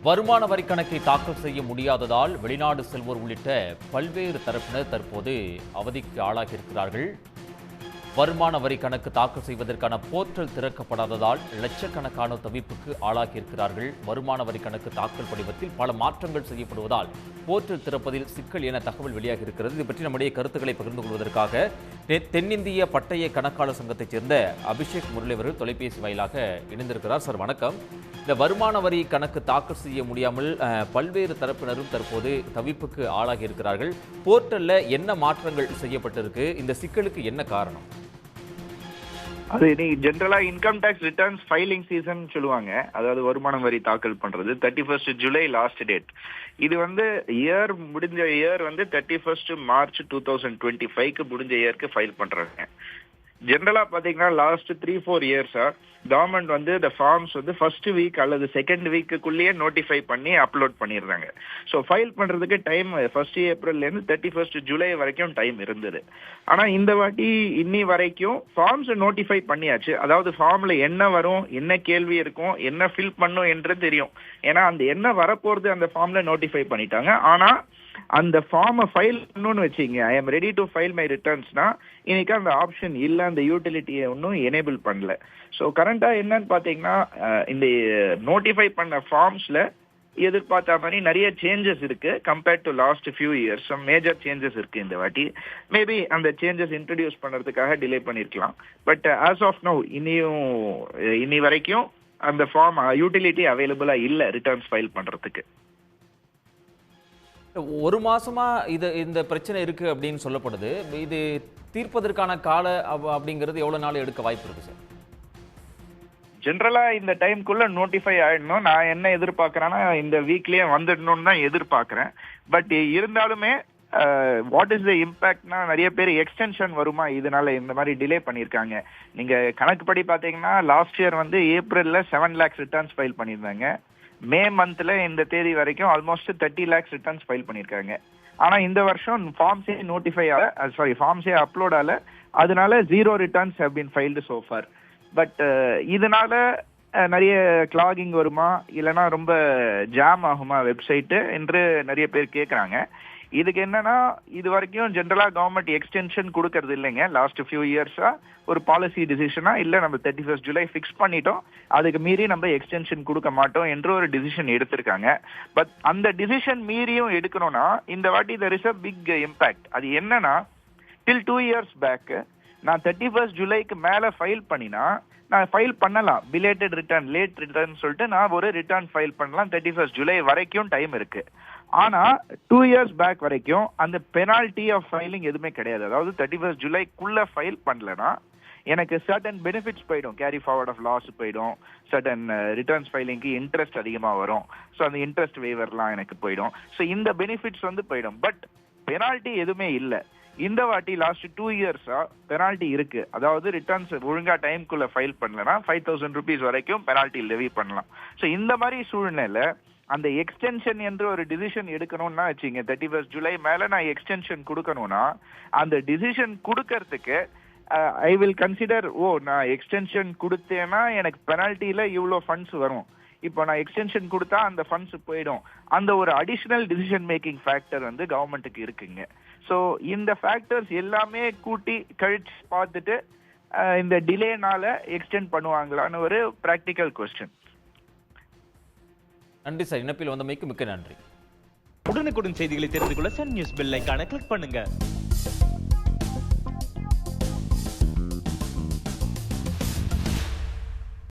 வருமான வரி கணக்கை தாக்கல் செய்ய முடியாததால் வெளிநாடு செல்வோர் உள்ளிட்ட பல்வேறு தரப்பினர் தற்போது அவதிக்கு ஆளாகியிருக்கிறார்கள். வருமான வரி கணக்கு தாக்கல் செய்வதற்கான போர்ட்டல் திறக்கப்படாததால் லட்சக்கணக்கான தவிப்புக்கு ஆளாகியிருக்கிறார்கள். வருமான வரி கணக்கு தாக்கல் படிவத்தில் பல மாற்றங்கள் செய்யப்படுவதால் போர்ட்டல் திறப்பதில் சிக்கல் என தகவல் வெளியாக இருக்கிறது. இது பற்றி நம்முடைய கருத்துக்களை பகிர்ந்து கொள்வதற்காக தென்னிந்திய பட்டய கணக்காளர் சங்கத்தைச் சேர்ந்த அபிஷேக் முரளி அவர்கள் தொலைபேசி வாயிலாக இணைந்திருக்கிறார். சார் வணக்கம். இந்த வருமான வரி கணக்கு தாக்கல் செய்ய முடியாமல் பல்வேறு தரப்பினரும் தற்போது தவிப்புக்கு ஆளாகி இருக்கிறார்கள். போர்ட்டல்ல என்ன மாற்றங்கள் செய்யப்பட்டிருக்கு? இந்த சிக்கலுக்கு என்ன காரணம்? அது இன்னைக்கு ஜென்ரலா income tax returns filing season சொல்லுவாங்க. அதாவது வருமான வரி தாக்கல் பண்றது 31 ஜூலை லாஸ்ட் டேட். இது முடிஞ்ச இயர் 31 மார்ச் 2025 முடிஞ்ச இயருக்கு ஃபைல் பண்றாங்க. ஜென்ரலா பாத்தீங்கன்னா லாஸ்ட் 3-4 இயர்ஸா கவர்மெண்ட் இந்த ஃபார்ம்ஸ் ஃபர்ஸ்ட் வீக் அல்லது செகண்ட் வீக்குள்ளேயே நோட்டிஃபை பண்ணி அப்லோட் பண்ணிடுறாங்க. ஸோ ஃபைல் பண்றதுக்கு டைம் 1 ஏப்ரல்ல இருந்து 31 ஜூலை வரைக்கும் டைம் இருந்தது. ஆனா இந்த வாட்டி இன்னி வரைக்கும் ஃபார்ம்ஸ் நோட்டிஃபை பண்ணியாச்சு. அதாவது ஃபார்ம்ல என்ன வரும், என்ன கேள்வி இருக்கும், என்ன ஃபில் பண்ணும் என்று தெரியும். ஏன்னா அந்த என்ன வரப்போறது அந்த ஃபார்ம்ல நோட்டிஃபை பண்ணிட்டாங்க. ஆனா அந்த ஃபார்மை ஃபைல் பண்ணணும்னு வச்சுங்க, I am ready to file my ரிட்டர்ன்ஸ்னா இன்னைக்கு அந்த ஆப்ஷன் இல்லை, அந்த யூட்டிலிட்டியை ஒன்றும் எனேபிள் பண்ணல. ஸோ கரண்டா என்னன்னு பார்த்தீங்கன்னா இந்த நோட்டிஃபை பண்ண ஃபார்ம்ஸ்ல எதிர்பார்த்த மாதிரி நிறைய சேஞ்சஸ் இருக்கு compared to last few years. Major changes இருக்கு இந்த வாட்டி. மேபி அந்த சேஞ்சஸ் இன்ட்ரடியூஸ் பண்றதுக்காக டிலே பண்ணிருக்கலாம். பட் ஆஸ் ஆஃப் நவ் இன்னி வரைக்கும் அந்த ஃபார்ம் யூட்டிலிட்டி அவைலபிளா இல்லை ரிட்டர்ன்ஸ் ஃபைல் பண்றதுக்கு. ஒரு மாசமா இந்த பிரச்சனை இருக்கு அப்படின்னு சொல்லப்படுது. இது தீர்ப்பதற்கான கால அப்படிங்கிறது எவ்வளவு நாள் எடுக்க வாய்ப்பு இருக்கு சார்? ஜென்ரலா இந்த டைம்குள்ள நோட்டிஃபை ஆயிடணும். நான் என்ன எதிர்பார்க்கறேன்னா இந்த வீக்லயே வந்துடணும்னு தான் எதிர்பார்க்கறேன். பட் இருந்தாலுமே வாட் இஸ் த இம்பாக்ட்னா நிறைய பேர் எக்ஸ்டென்ஷன் வருமா இதனால இந்த மாதிரி டிலே பண்ணியிருக்காங்க. நீங்க கணக்குப்படி பாத்தீங்கன்னா லாஸ்ட் இயர் ஏப்ரல்ல 7 lakhs ரிட்டர்ன்ஸ் ஃபைல் பண்ணியிருந்தாங்க. மே மந்த்ல இந்த தேதி வரைக்கும் ஆல்மோஸ்ட் 30 lakhs ரிட்டர்ன்ஸ் ஃபைல் பண்ணியிருக்காங்க. ஆனா இந்த வருஷம் ஃபார்ம்ஸே அப்லோட் ஆகல. அதனால 0 returns have been filed so for. But இதனால நிறைய கிளாகிங் வருமா, இல்லைன்னா ரொம்ப ஜாம் ஆகுமா வெப்சைட்டு என்று நிறைய பேர் கேட்குறாங்க. இதுக்கு என்னன்னா இது வரைக்கும் ஜென்ரலா கவர்மெண்ட் எக்ஸ்டென்ஷன் கொடுக்கறது இல்லைங்க. லாஸ்ட் ஃபியூ இயர்ஸா ஒரு பாலிசி டிசிஷனா இல்ல நம்ம 31 ஜூலை ஃபிக்ஸ் பண்ணிட்டோம், அதுக்கு மீறி நம்ம எக்ஸ்டென்ஷன் கொடுக்க மாட்டோம் என்று ஒரு டிசிஷன் எடுத்திருக்காங்க. பட் அந்த டிசிஷன் மீறியும் எடுக்கணும்னா இந்த வாட்டி there is a big impact. அது என்னன்னா டில் 2 years பேக் நான் 31 ஜூலைக்கு மேல ஃபைல் பண்ணினா நான் ஃபைல் பண்ணலாம். பிலேட்டட் ரிட்டர்ன், லேட் ரிட்டர்ன் சொல்லிட்டு நான் ஒரு ரிட்டர்ன் ஃபைல் பண்ணலாம். 31 ஜூலை வரைக்கும் டைம் இருக்கு. ஆனா 2 years பேக் வரைக்கும் அந்த பெனால்டி ஆஃப் ஃபைலிங் எதுவுமே கிடையாது. அதாவது 31 ஜூலைக்குள்ள ஃபைல் பண்ணலன்னா எனக்கு சர்டன் பெனிஃபிட்ஸ் போயிடும், கேரி ஃபார்வர்ட் ஆஃப் லாஸ் போயிடும், சர்டன் ரிட்டர்ன்ஸ் ஃபைலிங்க்கு இன்ட்ரெஸ்ட் அதிகமாக வரும். ஸோ அந்த இன்ட்ரெஸ்ட் வேவர்லாம் எனக்கு போயிடும். ஸோ இந்த பெனிஃபிட்ஸ் போயிடும். பட் பெனால்டி எதுவுமே இல்லை. இந்த வாட்டி லாஸ்ட் 2 இயர்ஸா பெனால்டி இருக்கு. அதாவது ரிட்டர்ன்ஸ் ஒழுங்கா டைம்குள்ள ஃபைல் பண்ணலன்னா 5,000 rupees வரைக்கும் பெனால்டி லெவி பண்ணலாம். ஸோ இந்த மாதிரி சூழ்நிலையில அந்த எக்ஸ்டென்ஷன் என்று ஒரு டிசிஷன் எடுக்கணும்னா வச்சுங்க, 31 ஜூலை மேல நான் எக்ஸ்டென்ஷன் கொடுக்கணும்னா அந்த டிசிஷன் கொடுக்கறதுக்கு ஐ வில் கன்சிடர் நான் எக்ஸ்டென்ஷன் கொடுத்தேன்னா எனக்கு பெனால்ட்டியில இவ்வளோ ஃபண்ட்ஸ் வரும், இப்போ நான் எக்ஸ்டென்ஷன் கொடுத்தா அந்த ஃபண்ட்ஸ் போயிடும். அந்த ஒரு அடிஷனல் டிசிஷன் மேக்கிங் ஃபேக்டர் கவர்மெண்ட்டுக்கு இருக்குங்க. ஸோ இந்த ஃபேக்டர்ஸ் எல்லாமே கூட்டி கழிச்சு பார்த்துட்டு இந்த டிலேனால எக்ஸ்டெண்ட் பண்ணுவாங்களான்னு ஒரு ப்ராக்டிக்கல் கொஸ்டின். நன்றி சார், இணைப்பில் வந்தமைக்கு மிக்க நன்றி. உடனுக்குடன் செய்திகளை தெரிந்து கொள்ள சன் நியூஸ் பெல் ஐகானை கிளிக் பண்ணுங்க.